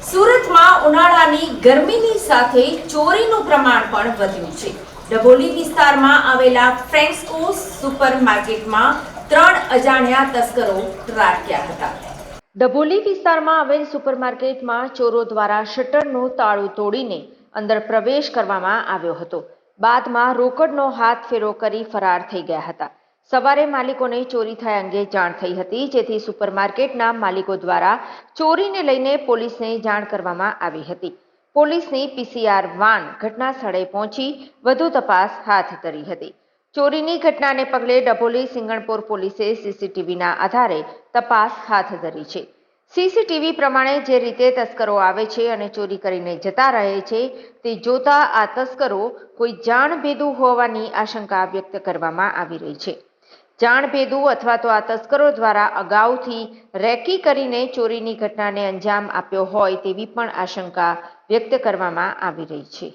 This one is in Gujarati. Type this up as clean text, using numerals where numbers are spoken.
સુરતમાં ઉનાળાની ગરમીની સાથે ચોરીનું પ્રમાણ પણ વધ્યું છે। ડભોલી વિસ્તારમાં આવેલા ફ્રેન્ડ્સકો સુપરમાર્કેટમાં 3 અજાણ્યા તસ્કરો ત્રાટક્યા હતા। ડભોલી વિસ્તારમાં આવેલ સુપરમાર્કેટમાં ચોરો દ્વારા શટરનું તાળું તોડીને અંદર પ્રવેશ કરવામાં આવ્યો હતો। બાદમાં રોકડનો હાથ ફેરો કરી ફરાર થઈ ગયા હતા। સવારે માલિકોને ચોરી થયા અંગે જાણ થઈ હતી, જેથી સુપરમાર્કેટના માલિકો દ્વારા ચોરીને લઈને પોલીસને જાણ કરવામાં આવી હતી। પોલીસની પીસીઆર વાન ઘટના સ્થળે પહોંચી વધુ તપાસ હાથ ધરી હતી। ચોરીની ઘટનાને પગલે ડભોલી સિંગણપોર પોલીસે સીસીટીવીના આધારે તપાસ હાથ ધરી છે। સીસીટીવી પ્રમાણે જે રીતે તસ્કરો આવે છે અને ચોરી કરીને જતા રહે છે તે જોતા આ તસ્કરો કોઈ જાણભેદુ હોવાની આશંકા વ્યક્ત કરવામાં આવી રહી છે। જાણભેદુ અથવા તો આ તસ્કરો દ્વારા અગાઉથી રેકી કરીને ચોરીની ઘટનાને અંજામ આપ્યો હોય તેવી પણ આશંકા વ્યક્ત કરવામાં આવી રહી છે।